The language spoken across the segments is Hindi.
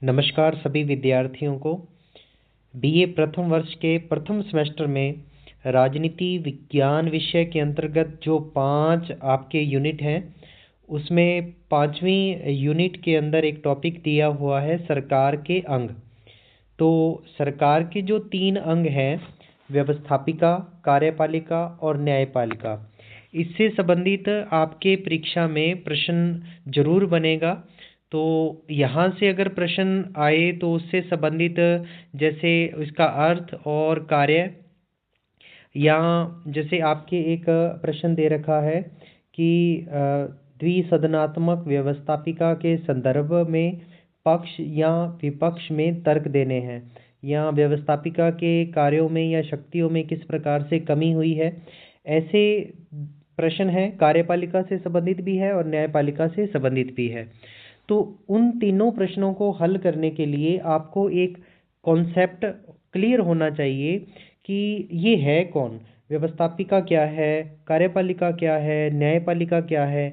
नमस्कार सभी विद्यार्थियों को। बीए प्रथम वर्ष के प्रथम सेमेस्टर में राजनीति विज्ञान विषय के अंतर्गत जो 5 आपके यूनिट हैं, उसमें 5वीं यूनिट के अंदर एक टॉपिक दिया हुआ है सरकार के अंग। तो सरकार के जो 3 अंग हैं, व्यवस्थापिका, कार्यपालिका और न्यायपालिका, इससे संबंधित आपके परीक्षा में प्रश्न जरूर बनेगा। तो यहाँ से अगर प्रश्न आए तो उससे संबंधित जैसे इसका अर्थ और कार्य, या जैसे आपके एक प्रश्न दे रखा है कि द्विसदनात्मक व्यवस्थापिका के संदर्भ में पक्ष या विपक्ष में तर्क देने हैं, या व्यवस्थापिका के कार्यों में या शक्तियों में किस प्रकार से कमी हुई है। ऐसे प्रश्न हैं, कार्यपालिका से संबंधित भी है और न्यायपालिका से संबंधित भी है। तो उन तीनों प्रश्नों को हल करने के लिए आपको एक कॉन्सेप्ट क्लियर होना चाहिए कि ये है कौन, व्यवस्थापिका क्या है, कार्यपालिका क्या है, न्यायपालिका क्या है।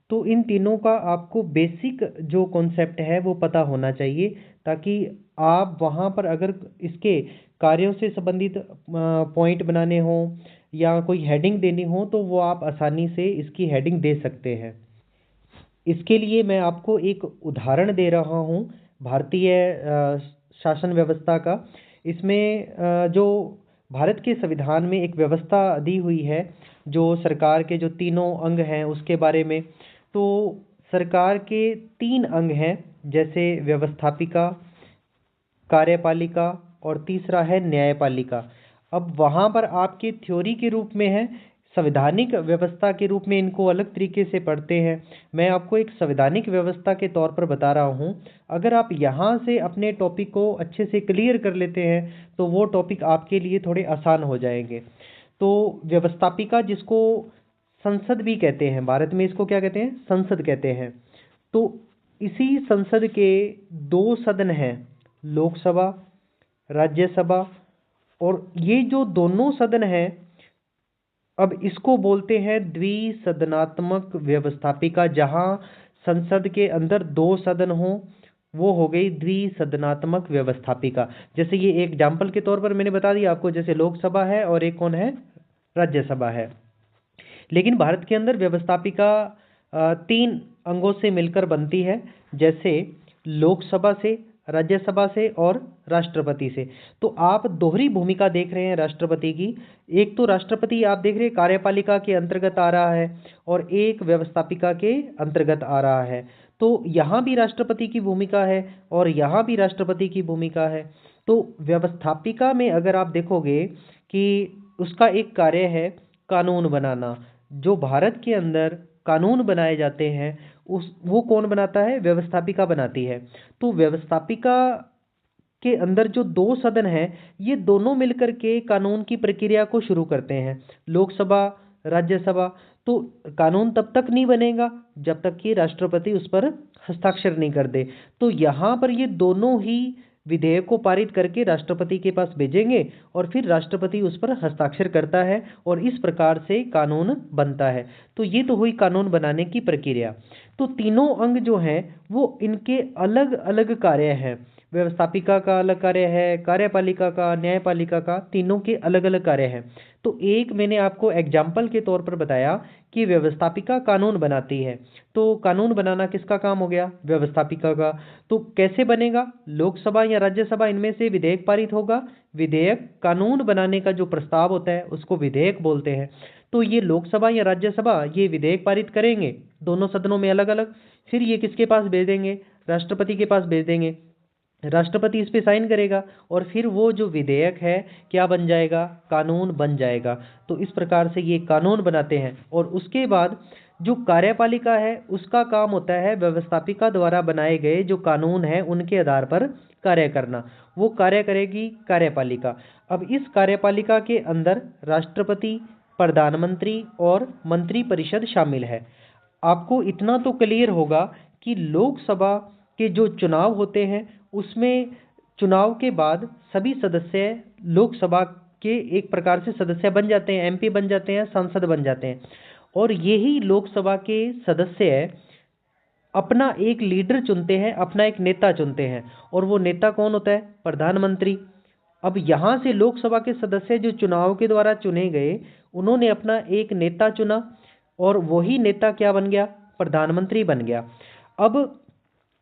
तो इन तीनों का आपको बेसिक जो कॉन्सेप्ट है वो पता होना चाहिए, ताकि आप वहाँ पर अगर इसके कार्यों से संबंधित पॉइंट बनाने हो या कोई हेडिंग देनी हो तो वो आप आसानी से इसकी हेडिंग दे सकते हैं। इसके लिए मैं आपको एक उदाहरण दे रहा हूँ भारतीय शासन व्यवस्था का। इसमें जो भारत के संविधान में एक व्यवस्था दी हुई है, जो सरकार के जो तीनों अंग हैं उसके बारे में। तो सरकार के 3 अंग हैं, जैसे व्यवस्थापिका, कार्यपालिका और तीसरा है न्यायपालिका। अब वहाँ पर आपके थ्योरी के रूप में है, संवैधानिक व्यवस्था के रूप में इनको अलग तरीके से पढ़ते हैं। मैं आपको एक संवैधानिक व्यवस्था के तौर पर बता रहा हूँ। अगर आप यहाँ से अपने टॉपिक को अच्छे से क्लियर कर लेते हैं तो वो टॉपिक आपके लिए थोड़े आसान हो जाएंगे। तो व्यवस्थापिका, जिसको संसद भी कहते हैं, भारत में इसको क्या कहते हैं, संसद कहते हैं। तो इसी संसद के 2 सदन हैं, लोकसभा, राज्यसभा। और ये जो दोनों सदन हैं, अब इसको बोलते हैं द्विसदनात्मक व्यवस्थापिका। जहां संसद के अंदर 2 सदन हो वो हो गई द्विसदनात्मक व्यवस्थापिका। जैसे ये एक एग्जाम्पल के तौर पर मैंने बता दिया आपको, जैसे लोकसभा है और एक कौन है, राज्यसभा है। लेकिन भारत के अंदर व्यवस्थापिका 3 अंगों से मिलकर बनती है, जैसे लोकसभा से, राज्यसभा से और राष्ट्रपति से। तो आप दोहरी भूमिका देख रहे हैं राष्ट्रपति की। एक तो राष्ट्रपति आप देख रहे हैं कार्यपालिका के अंतर्गत आ रहा है और एक व्यवस्थापिका के अंतर्गत आ रहा है। तो यहाँ भी राष्ट्रपति की भूमिका है और यहाँ भी राष्ट्रपति की भूमिका है। तो व्यवस्थापिका में अगर आप देखोगे कि उसका एक कार्य है कानून बनाना। जो भारत के अंदर कानून बनाए जाते हैं वो कौन बनाता है, व्यवस्थापिका बनाती है। तो व्यवस्थापिका के अंदर जो 2 सदन हैं, ये दोनों मिलकर के कानून की प्रक्रिया को शुरू करते हैं, लोकसभा, राज्यसभा। तो कानून तब तक नहीं बनेगा जब तक कि राष्ट्रपति उस पर हस्ताक्षर नहीं कर दे। तो यहाँ पर ये दोनों ही विधेयक को पारित करके राष्ट्रपति के पास भेजेंगे और फिर राष्ट्रपति उस पर हस्ताक्षर करता है और इस प्रकार से कानून बनता है। तो ये तो हुई कानून बनाने की प्रक्रिया। तो तीनों अंग जो हैं वो इनके अलग अलग कार्य हैं। व्यवस्थापिका का अलग कार्य है, कार्यपालिका का, न्यायपालिका का, तीनों के अलग अलग कार्य हैं। तो एक मैंने आपको एग्जाम्पल के तौर पर बताया कि व्यवस्थापिका कानून बनाती है। तो कानून बनाना किसका काम हो गया, व्यवस्थापिका का। तो कैसे बनेगा, लोकसभा या राज्यसभा इनमें से विधेयक पारित होगा। विधेयक, कानून बनाने का जो प्रस्ताव होता है उसको विधेयक बोलते हैं। तो ये लोकसभा या राज्यसभा ये विधेयक पारित करेंगे दोनों सदनों में अलग अलग, फिर ये किसके पास भेज देंगे, राष्ट्रपति के पास भेज देंगे। राष्ट्रपति इस पे साइन करेगा और फिर वो जो विधेयक है क्या बन जाएगा, कानून बन जाएगा। तो इस प्रकार से ये कानून बनाते हैं। और उसके बाद जो कार्यपालिका है उसका काम होता है व्यवस्थापिका द्वारा बनाए गए जो कानून है उनके आधार पर कार्य करना। वो कार्य करेगी कार्यपालिका। अब इस कार्यपालिका के अंदर राष्ट्रपति, प्रधानमंत्री और मंत्रिपरिषद शामिल है। आपको इतना तो क्लियर होगा कि लोकसभा के जो चुनाव होते हैं उसमें चुनाव के बाद सभी सदस्य लोकसभा के एक प्रकार से सदस्य बन जाते हैं, एमपी बन जाते हैं, सांसद बन जाते हैं। और यही लोकसभा के सदस्य अपना एक लीडर चुनते हैं, अपना एक नेता चुनते हैं, और वो नेता कौन होता है? प्रधानमंत्री। अब यहाँ से लोकसभा के सदस्य जो चुनाव के द्वारा चुने गए, उन्होंने अपना एक नेता चुना, और वही नेता क्या बन गया? प्रधानमंत्री बन गया। अब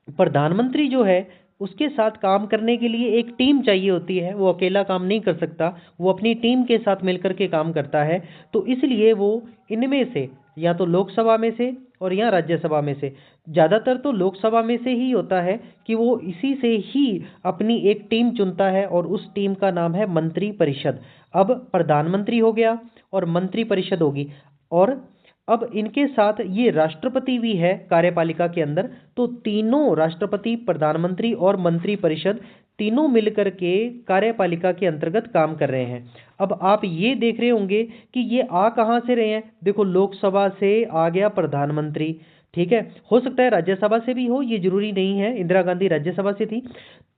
प्रधानमंत्री जो है, उसके साथ काम करने के लिए एक टीम चाहिए होती है, वो अकेला काम नहीं कर सकता, वो अपनी टीम के साथ मिलकर के काम करता है। तो इसलिए वो इनमें से या तो लोकसभा में से और या राज्यसभा में से, ज़्यादातर तो लोकसभा में से ही होता है कि वो इसी से ही अपनी एक टीम चुनता है, और उस टीम का नाम है मंत्रिपरिषद। अब प्रधानमंत्री हो गया और मंत्रिपरिषद होगी, और अब इनके साथ ये राष्ट्रपति भी है कार्यपालिका के अंदर। तो तीनों, राष्ट्रपति, प्रधानमंत्री और मंत्रिपरिषद, तीनों मिलकर के कार्यपालिका के अंतर्गत काम कर रहे हैं। अब आप ये देख रहे होंगे कि ये आ कहाँ से रहे हैं? देखो, लोकसभा से आ गया प्रधानमंत्री, ठीक है। हो सकता है राज्यसभा से भी हो, ये जरूरी नहीं है, इंदिरा गांधी राज्यसभा से थी।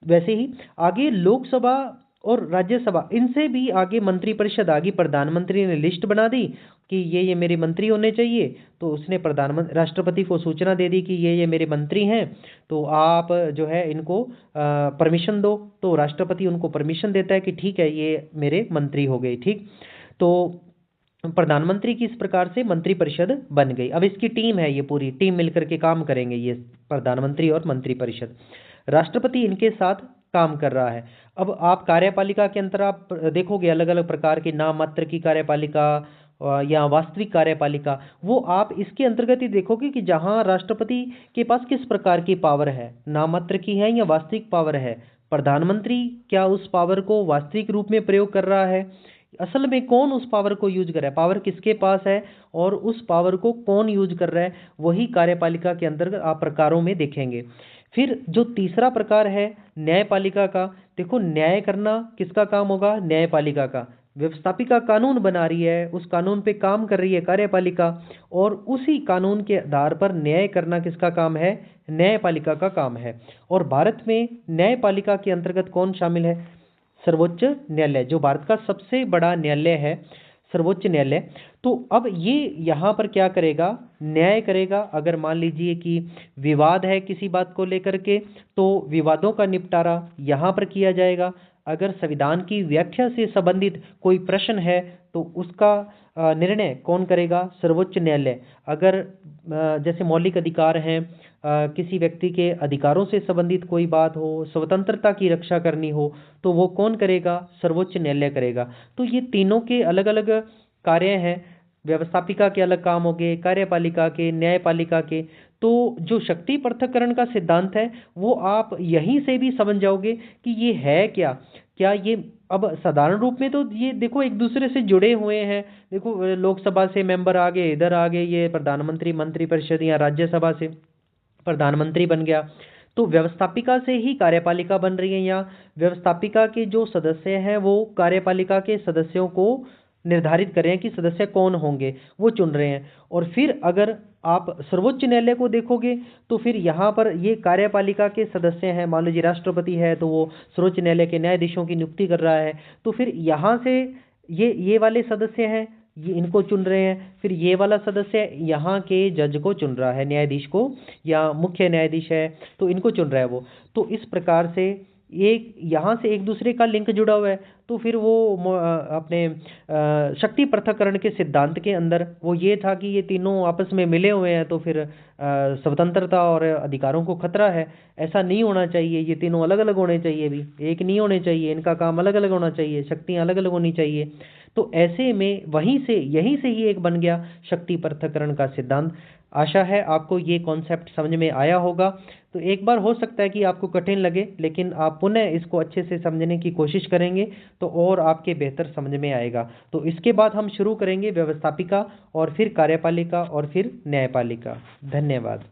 वैसे ही आगे लोकसभा और राज्यसभा, इनसे भी आगे मंत्रिपरिषद आ गई। प्रधानमंत्री ने लिस्ट बना दी कि ये मेरे मंत्री होने चाहिए, तो उसने राष्ट्रपति को सूचना दे दी कि ये मेरे मंत्री हैं, तो आप जो है इनको परमिशन दो। तो राष्ट्रपति उनको परमिशन देता है कि ठीक है, ये मेरे मंत्री हो गए, ठीक। तो प्रधानमंत्री की इस प्रकार से मंत्रिपरिषद बन गई। अब इसकी टीम है, ये पूरी टीम मिलकर के काम करेंगे, ये प्रधानमंत्री और मंत्रिपरिषद। राष्ट्रपति इनके साथ काम कर रहा है। अब आप कार्यपालिका के अंतर आप देखोगे अलग अलग प्रकार की, नाम मात्र की कार्यपालिका या वास्तविक कार्यपालिका, वो आप इसके अंतर्गत ही देखोगे कि जहां राष्ट्रपति के पास किस प्रकार की पावर है, नाम मात्र की है या वास्तविक पावर है। प्रधानमंत्री क्या उस पावर को वास्तविक रूप में प्रयोग कर रहा है? असल में कौन उस पावर को यूज कर रहा है? पावर किसके पास है और उस पावर को कौन यूज कर रहा है? वही कार्यपालिका के अंतर्गत आप प्रकारों में देखेंगे। फिर जो तीसरा प्रकार है न्यायपालिका का, देखो न्याय करना किसका काम होगा? न्यायपालिका का। व्यवस्थापिका कानून बना रही है, उस कानून पे काम कर रही है कार्यपालिका, और उसी कानून के आधार पर न्याय करना किसका काम है? न्यायपालिका का काम है। और भारत में न्यायपालिका के अंतर्गत कौन शामिल है? सर्वोच्च न्यायालय, जो भारत का सबसे बड़ा न्यायालय है, सर्वोच्च न्यायालय। तो अब ये यहाँ पर क्या करेगा? न्याय करेगा। अगर मान लीजिए कि विवाद है किसी बात को लेकर के, तो विवादों का निपटारा यहाँ पर किया जाएगा। अगर संविधान की व्याख्या से संबंधित कोई प्रश्न है तो उसका निर्णय कौन करेगा? सर्वोच्च न्यायालय। अगर जैसे मौलिक अधिकार हैं, किसी व्यक्ति के अधिकारों से संबंधित कोई बात हो, स्वतंत्रता की रक्षा करनी हो, तो वो कौन करेगा? सर्वोच्च न्यायालय करेगा। तो ये तीनों के अलग अलग कार्य हैं। व्यवस्थापिका के अलग काम हो गए, कार्यपालिका के, न्यायपालिका के। तो जो शक्ति पृथक्करण का सिद्धांत है, वो आप यहीं से भी समझ जाओगे कि ये है क्या। क्या ये अब साधारण रूप में तो ये देखो एक दूसरे से जुड़े हुए हैं। देखो लोकसभा से मेंबर आ गए, इधर आ गए, ये प्रधानमंत्री, मंत्रिपरिषद, या राज्यसभा से प्रधानमंत्री बन गया। तो व्यवस्थापिका से ही कार्यपालिका बन रही है, या व्यवस्थापिका के जो सदस्य हैं वो कार्यपालिका के सदस्यों को निर्धारित कर रहे हैं कि सदस्य कौन होंगे, वो चुन रहे हैं। और फिर अगर आप सर्वोच्च न्यायालय को देखोगे तो फिर यहाँ पर ये कार्यपालिका के सदस्य हैं। मान लीजिए राष्ट्रपति है तो वो सर्वोच्च न्यायालय के न्यायाधीशों की नियुक्ति कर रहा है। तो फिर यहाँ से ये वाले सदस्य हैं, ये इनको चुन रहे हैं। फिर ये वाला सदस्य यहाँ के जज को चुन रहा है, न्यायाधीश को, या मुख्य न्यायाधीश है तो इनको चुन रहा है वो। तो इस प्रकार से एक यहाँ से एक दूसरे का लिंक जुड़ा हुआ है। तो फिर वो अपने शक्ति पृथक्करण के सिद्धांत के अंदर वो ये था कि ये तीनों आपस में मिले हुए हैं, तो फिर स्वतंत्रता और अधिकारों को खतरा है। ऐसा नहीं होना चाहिए, ये तीनों अलग अलग होने चाहिए, भी एक नहीं होने चाहिए, इनका काम अलग अलग होना चाहिए, शक्तियाँ अलग अलग होनी चाहिए। तो ऐसे में यहीं से ही एक बन गया शक्ति पृथक्करण का सिद्धांत। आशा है आपको ये कॉन्सेप्ट समझ में आया होगा। तो एक बार हो सकता है कि आपको कठिन लगे, लेकिन आप पुनः इसको अच्छे से समझने की कोशिश करेंगे तो और आपके बेहतर समझ में आएगा। तो इसके बाद हम शुरू करेंगे व्यवस्थापिका, और फिर कार्यपालिका, और फिर न्यायपालिका। धन्यवाद।